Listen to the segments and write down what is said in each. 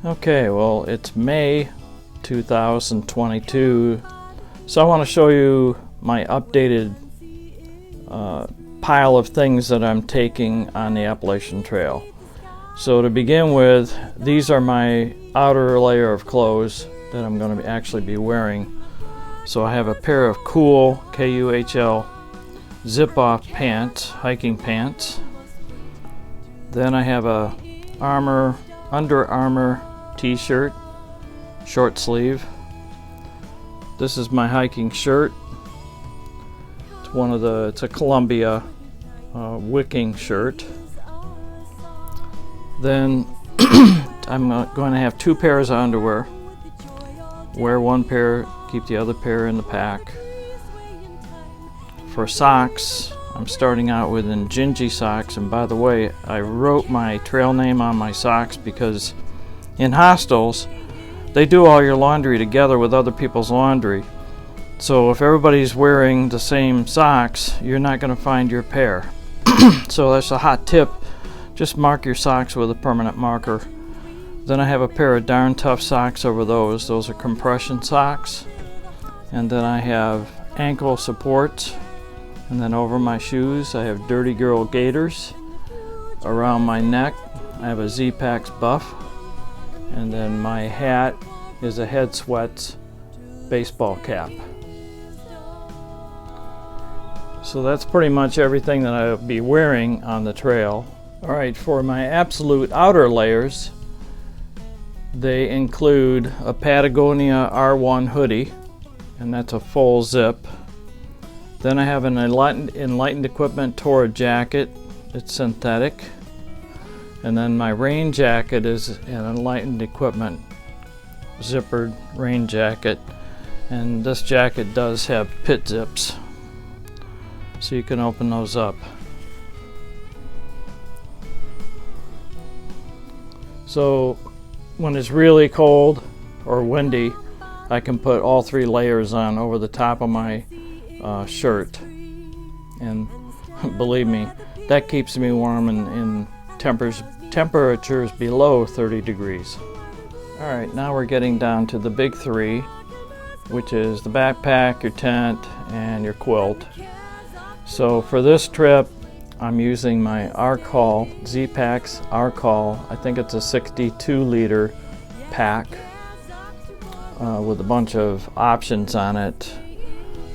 Okay, well, it's May 2022, so I want to show you my updated pile of things that I'm taking on the Appalachian Trail. So to begin with, these are my outer layer of clothes that I'm going to actually be wearing. So I have a pair of cool, K-U-H-L, zip-off pants, hiking pants. Then I have a Under Armour t-shirt, short sleeve. This is my hiking shirt. It's a Columbia wicking shirt. Then I'm going to have two pairs of underwear. Wear one pair, keep the other pair in the pack. For socks, I'm starting out with Inreach socks, and by the way, I wrote my trail name on my socks because in hostels, they do all your laundry together with other people's laundry. So if everybody's wearing the same socks, you're not going to find your pair. So that's a hot tip. Just mark your socks with a permanent marker. Then I have a pair of darn tough socks over those. Those are compression socks. And then I have ankle supports. And then over my shoes, I have Dirty Girl gaiters. Around my neck, I have a Zpex buff. And then my hat is a Head Sweats baseball cap. So that's pretty much everything that I'll be wearing on the trail. Alright, for my absolute outer layers, they include a Patagonia R1 hoodie, and that's a full zip. Then I have an Enlightened Equipment Tour jacket. It's synthetic. And then my rain jacket is an Enlightened Equipment zippered rain jacket, and this jacket does have pit zips, so you can open those up. So when it's really cold or windy, I can put all three layers on over the top of my shirt, and believe me, that keeps me warm in temperatures below 30 degrees. Alright, now we're getting down to the big three, which is the backpack, your tent, and your quilt. So for this trip, I'm using my Zpex Arcall. I think it's a 62 liter pack with a bunch of options on it.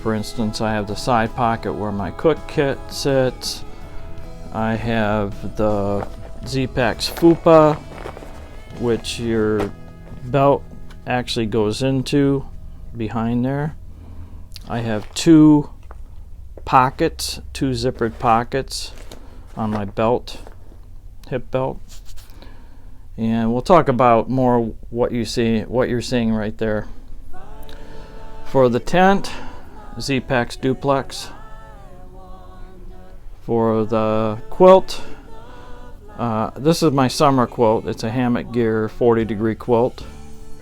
For instance, I have the side pocket where my cook kit sits. I have the Zpex Fupa, which your belt actually goes into behind there. I have two zippered pockets on my belt, hip belt. And we'll talk about more what you're seeing right there. For the tent, Zpex Duplex. For the quilt, this is my summer quilt. It's a Hammock Gear 40-degree quilt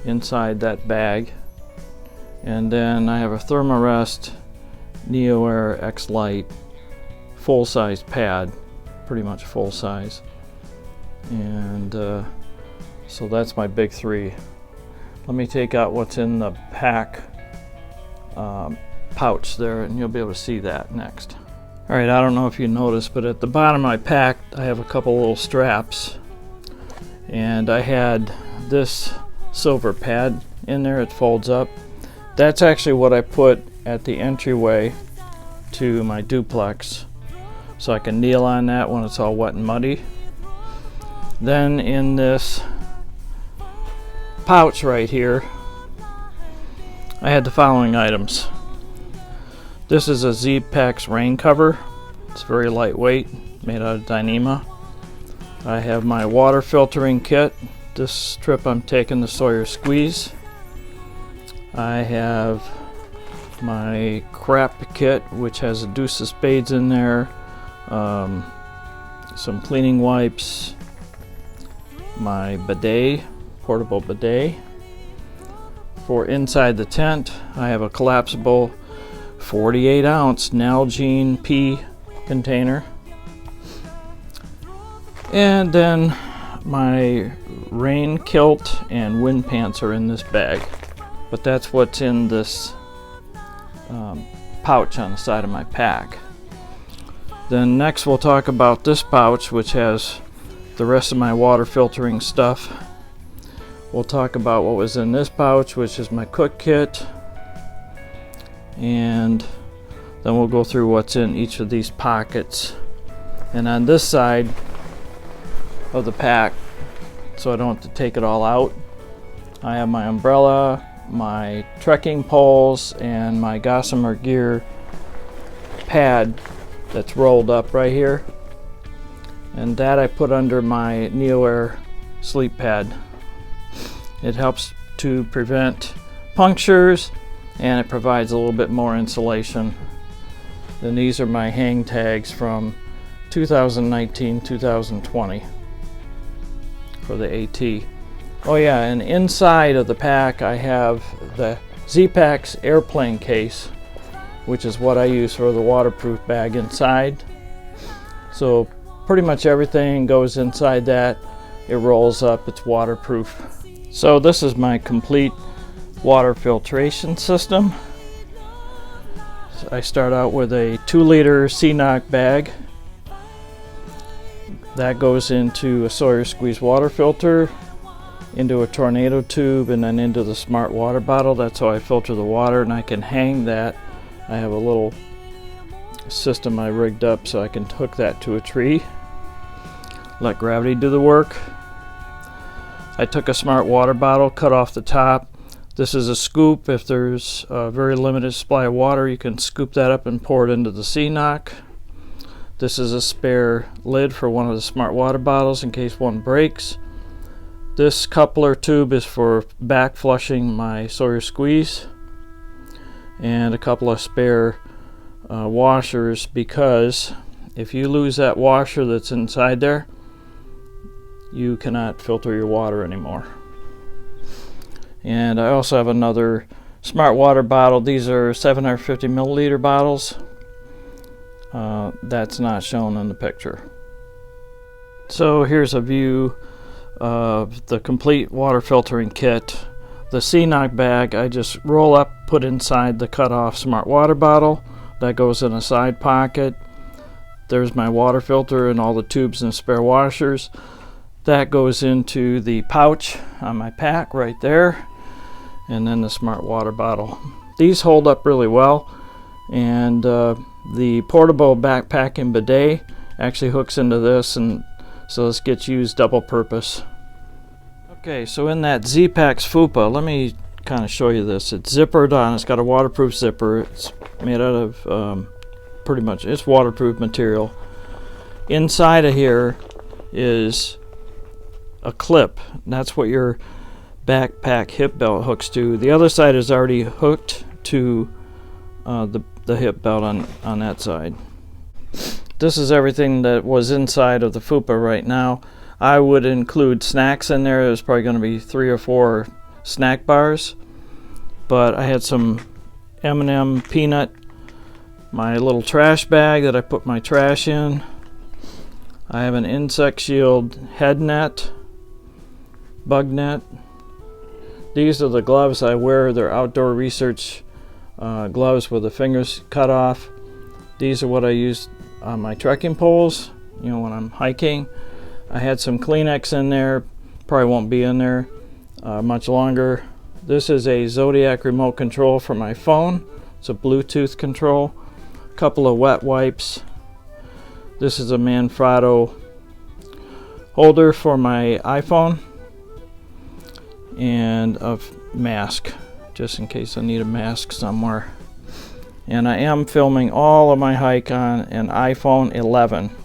inside that bag. And then I have a Thermarest NeoAir X Lite full-size pad, pretty much full size. And so that's my big three. Let me take out what's in the pack pouch there, and you'll be able to see that next. Alright, I don't know if you noticed, but at the bottom of my pack I have a couple little straps, and I had this silver pad in there. It folds up. That's actually what I put at the entryway to my duplex, so I can kneel on that when it's all wet and muddy. Then in this pouch right here, I had the following items. This is a Zpex rain cover. It's very lightweight, made out of Dyneema. I have my water filtering kit. This trip I'm taking the Sawyer Squeeze. I have my crap kit, which has a deuce of spades in there, some cleaning wipes, my bidet, portable bidet. For inside the tent, I have a collapsible 48-ounce Nalgene P container. And then my rain kilt and wind pants are in this bag, but that's what's in this pouch on the side of my pack. Then next we'll talk about this pouch, which has the rest of my water filtering stuff. We'll talk about what was in this pouch, which is my cook kit, and then we'll go through what's in each of these pockets. And on this side of the pack, so I don't have to take it all out, I have my umbrella, my trekking poles, and my Gossamer Gear pad that's rolled up right here, and that I put under my NeoAir sleep pad. It helps to prevent punctures, and it provides a little bit more insulation. Then these are my hang tags from 2019-2020 for the AT. Oh yeah, and inside of the pack I have the Zpex airplane case, which is what I use for the waterproof bag inside. So pretty much everything goes inside that. It rolls up, it's waterproof. So this is my complete water filtration system. So I start out with a 2-liter CNOC bag. That goes into a Sawyer Squeeze water filter, into a tornado tube, and then into the smart water bottle. That's how I filter the water, and I can hang that. I have a little system I rigged up so I can hook that to a tree, let gravity do the work. I took a smart water bottle, cut off the top. This is a scoop. If there's a very limited supply of water, you can scoop that up and pour it into the CNOC. This is a spare lid for one of the smart water bottles in case one breaks. This coupler tube is for back flushing my Sawyer Squeeze, and a couple of spare washers, because if you lose that washer that's inside there, you cannot filter your water anymore. And I also have another smart water bottle. These are 750 milliliter bottles. That's not shown in the picture. So here's a view of the complete water filtering kit. The CNOC bag I just roll up, put inside the cut off smart water bottle. That goes in a side pocket. There's my water filter and all the tubes and spare washers. That goes into the pouch on my pack right there, and then the smart water bottle. These hold up really well, and the portable backpacking bidet actually hooks into this, and so this gets used double purpose. Okay, so in that Zpex FUPA, let me kind of show you this. It's zippered on. It's got a waterproof zipper. It's made out of pretty much, it's waterproof material. Inside of here is a clip. That's what your backpack hip belt hooks to. The other side is already hooked to the hip belt on that side. This is everything that was inside of the FUPA right now. I would include snacks in there. There's probably going to be 3 or 4 snack bars, but I had some M&M peanut, my little trash bag that I put my trash in. I have an insect shield head net, bug net. These are the gloves I wear. They're outdoor research gloves with the fingers cut off. These are what I use on my trekking poles, you know, when I'm hiking. I had some Kleenex in there, probably won't be in there much longer. This is a Zodiac remote control for my phone. It's a Bluetooth control. A couple of wet wipes. This is a Manfrotto holder for my iPhone, and a mask, just in case I need a mask somewhere. And I am filming all of my hike on an iPhone 11.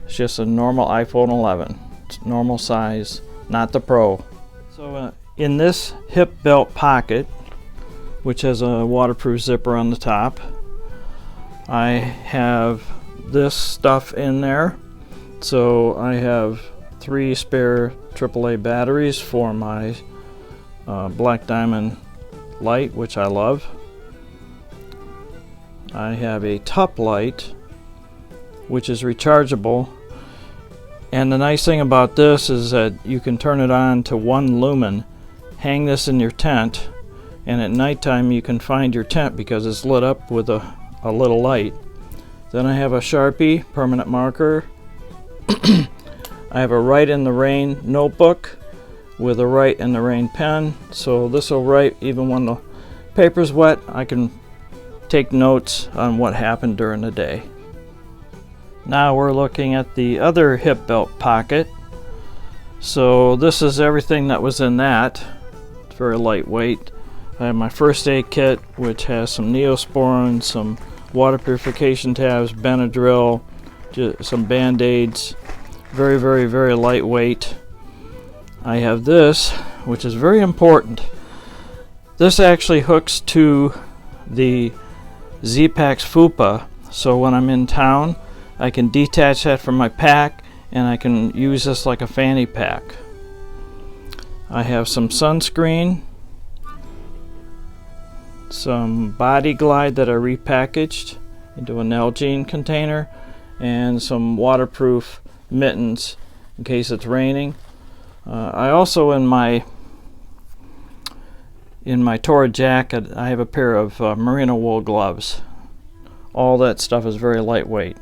It's just a normal iPhone 11. It's normal size, not the Pro. So in this hip belt pocket, which has a waterproof zipper on the top, I have this stuff in there. So I have 3 spare AAA batteries for my Black Diamond light, which I love. I have a top light, which is rechargeable, And the nice thing about this is that you can turn it on to 1 lumen, hang this in your tent, and at nighttime you can find your tent because it's lit up with a little light. Then I have a Sharpie permanent marker. I have a Write in the Rain notebook with a Write in the Rain pen, so this will write even when the paper's wet. I can take notes on what happened during the day. Now we're looking at the other hip belt pocket. So this is everything that was in that. It's very lightweight. I have my first aid kit, which has some Neosporin, some water purification tabs, Benadryl, some Band-Aids. Very, very, very lightweight. I have this, which is very important. This actually hooks to the Zpex FUPA, so when I'm in town I can detach that from my pack and I can use this like a fanny pack. I have some sunscreen, some Body Glide that I repackaged into a Nalgene container, and some waterproof mittens in case it's raining. I also in my Tora jacket I have a pair of merino wool gloves. All that stuff is very lightweight.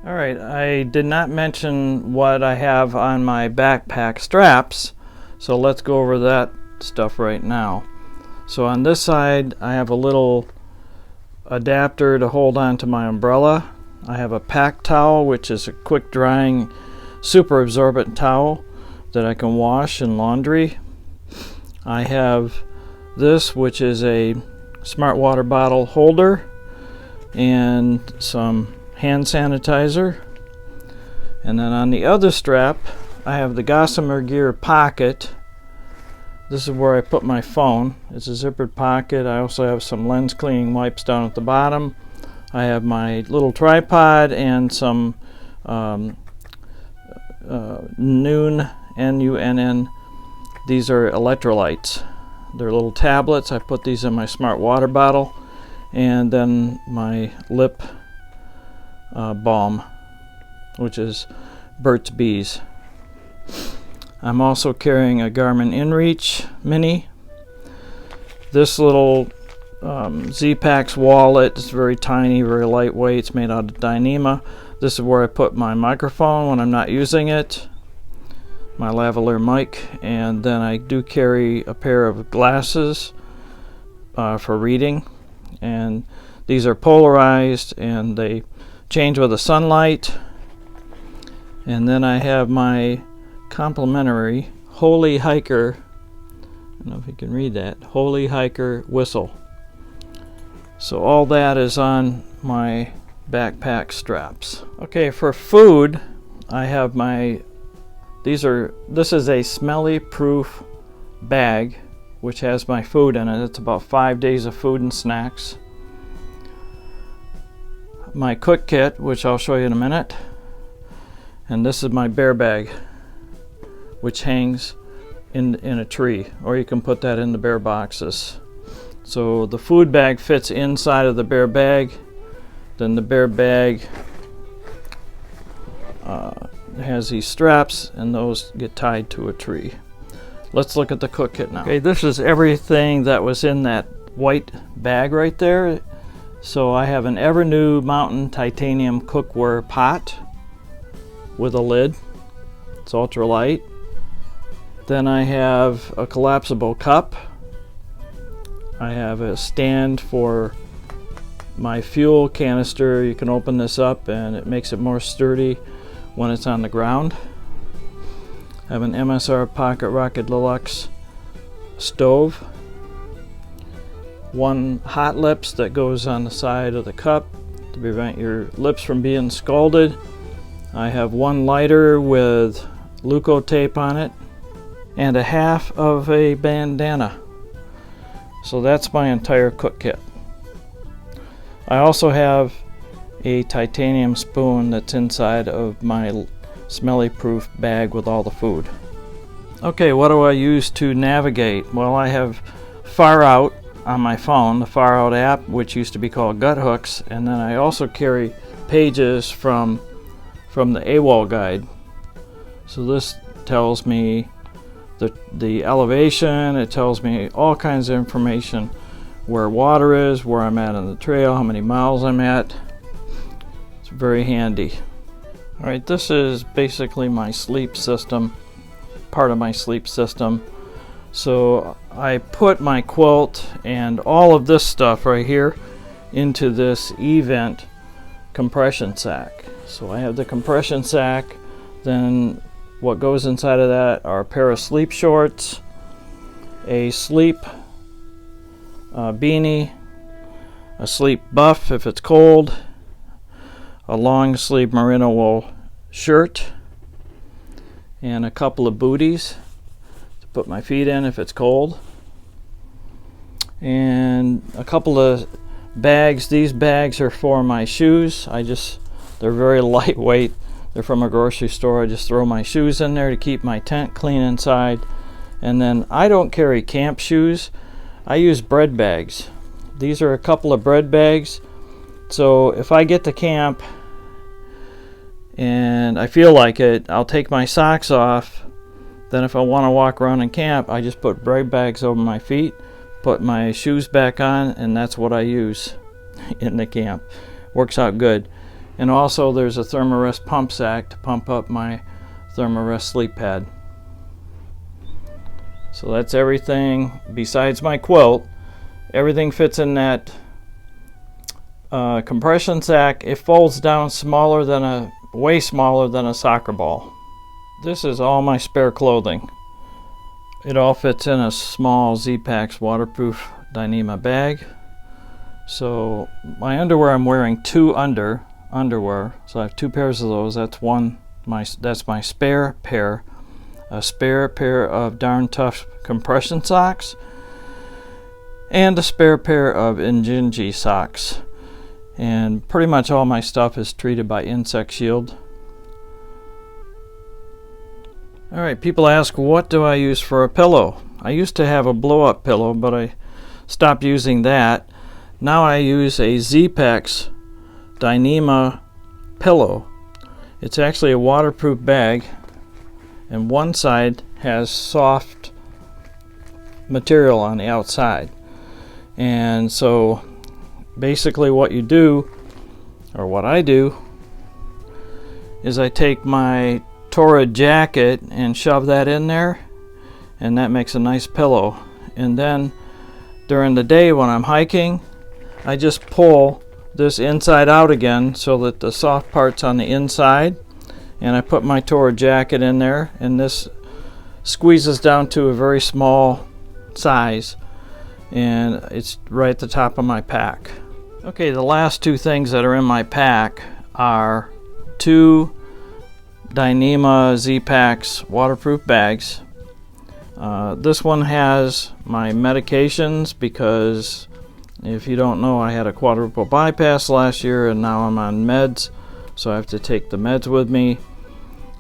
Alright, I did not mention what I have on my backpack straps, so let's go over that stuff right now. So on this side I have a little adapter to hold on to my umbrella. I have a pack towel, which is a quick drying super absorbent towel that I can wash in laundry. I have this, which is a smart water bottle holder and some hand sanitizer. And then on the other strap I have the Gossamer Gear pocket. This is where I put my phone. It's a zippered pocket. I also have some lens cleaning wipes down at the bottom. I have my little tripod and some Nunn, N-U-N-N. These are electrolytes. They're little tablets. I put these in my smart water bottle, and then my lip balm, which is Burt's Bees. I'm also carrying a Garmin Inreach Mini. This little Zpex wallet is very tiny, very lightweight. It's made out of Dyneema. This is where I put my microphone when I'm not using it, my lavalier mic, and then I do carry a pair of glasses for reading, and these are polarized and they change with the sunlight. And then I have my complimentary Holy Hiker, I don't know if you can read that, Holy Hiker whistle. So all that is on my backpack straps. Okay, for food I have my this is a smelly proof bag which has my food in it. It's about 5 days of food and snacks. My cook kit, which I'll show you in a minute, and this is my bear bag, which hangs in a tree, or you can put that in the bear boxes. So the food bag fits inside of the bear bag. Then the bear bag has these straps, and those get tied to a tree. Let's look at the cook kit now. Okay, this is everything that was in that white bag right there. So I have an Evernew Mountain titanium cookware pot with a lid. It's ultralight. Then I have a collapsible cup. I have a stand for my fuel canister. You can open this up and it makes it more sturdy when it's on the ground. I have an MSR Pocket Rocket Deluxe stove. One hot lips that goes on the side of the cup to prevent your lips from being scalded. I have one lighter with Leuco tape on it and a half of a bandana. So that's my entire cook kit. I also have a titanium spoon that's inside of my smelly proof bag with all the food. Okay, what do I use to navigate? Well, I have Far Out on my phone, the Far Out app, which used to be called Gut Hooks, and then I also carry pages from the AWOL guide. So this tells me the elevation, it tells me all kinds of information, where water is, where I'm at on the trail, how many miles I'm at. It's very handy. Alright, this is basically my sleep system, part of my sleep system. So I put my quilt and all of this stuff right here into this event compression sack. So I have the compression sack, then what goes inside of that are a pair of sleep shorts, a sleep beanie, a sleep buff if it's cold, a long sleeve merino wool shirt, and a couple of booties to put my feet in if it's cold, and a couple of bags. These bags are for my shoes. They're very lightweight. They're from a grocery store. I just throw my shoes in there to keep my tent clean inside. And then I don't carry camp shoes. I use bread bags. These are a couple of bread bags. So if I get to camp and I feel like it, I'll take my socks off. Then if I want to walk around in camp, I just put bread bags over my feet, put my shoes back on, and that's what I use in the camp. Works out good. And also there's a Thermarest pump sack to pump up my Thermarest sleep pad. So that's everything besides my quilt. Everything fits in that compression sack. It folds down way smaller than a soccer ball. This is all my spare clothing. It all fits in a small Zpex waterproof Dyneema bag. So my underwear, I'm wearing two underwear, so I have two pairs of those. That's my spare pair. A spare pair of Darn Tough compression socks, and a spare pair of Inreach socks. And pretty much all my stuff is treated by insect shield. Alright, people ask, what do I use for a pillow? I used to have a blow-up pillow, but I stopped using that. Now I use a Zpex Dyneema pillow. It's actually a waterproof bag, and one side has soft material on the outside. And so basically what you do, or what I do, is I take my Torrid jacket and shove that in there, and that makes a nice pillow. And then during the day when I'm hiking, I just pull this inside out again so that the soft part's on the inside, and I put my Torrid jacket in there, and this squeezes down to a very small size, and it's right at the top of my pack. Okay, the last two things that are in my pack are two Dyneema Zpex waterproof bags. This one has my medications, because if you don't know, I had a quadruple bypass last year and now I'm on meds, so I have to take the meds with me.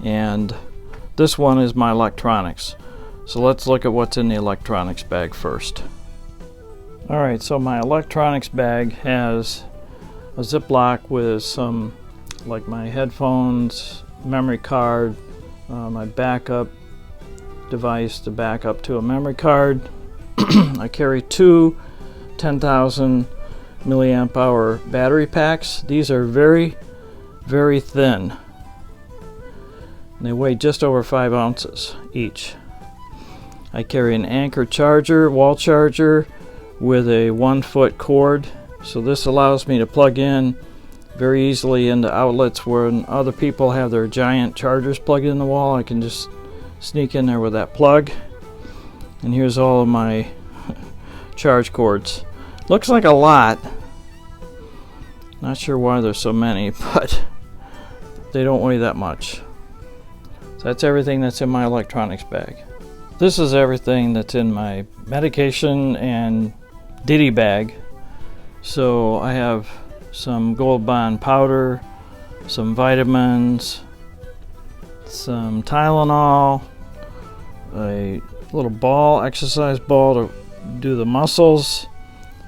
And this one is my electronics. So let's look at what's in the electronics bag first. Alright, so my electronics bag has a Ziploc with some, like my headphones, memory card, my backup device to back up to a memory card. I carry two 10,000 milliamp hour battery packs. These are very, very thin. And they weigh just over 5 ounces each. I carry an Anker charger, wall charger, with a 1-foot cord. So this allows me to plug in very easily into outlets when other people have their giant chargers plugged in the wall. I can just sneak in there with that plug. And here's all of my charge cords. Looks like a lot. Not sure why there's so many, but they don't weigh that much. So that's everything that's in my electronics bag. This is everything that's in my medication and ditty bag. So I have some Gold Bond powder, some vitamins, some Tylenol, a little ball, exercise ball to do the muscles,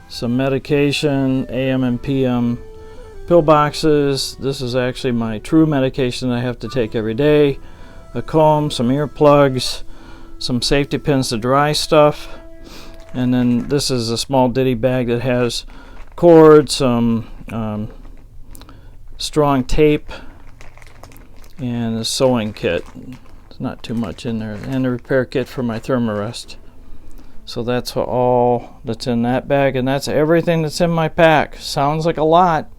some medication, AM and PM pill boxes. This is actually my true medication I have to take every day. a comb, some earplugs, some safety pins to dry stuff, and then this is a small ditty bag that has cord, some strong tape, and a sewing kit. There's not too much in there, and a repair kit for my thermarest. So that's all that's in that bag, and that's everything that's in my pack. Sounds like a lot,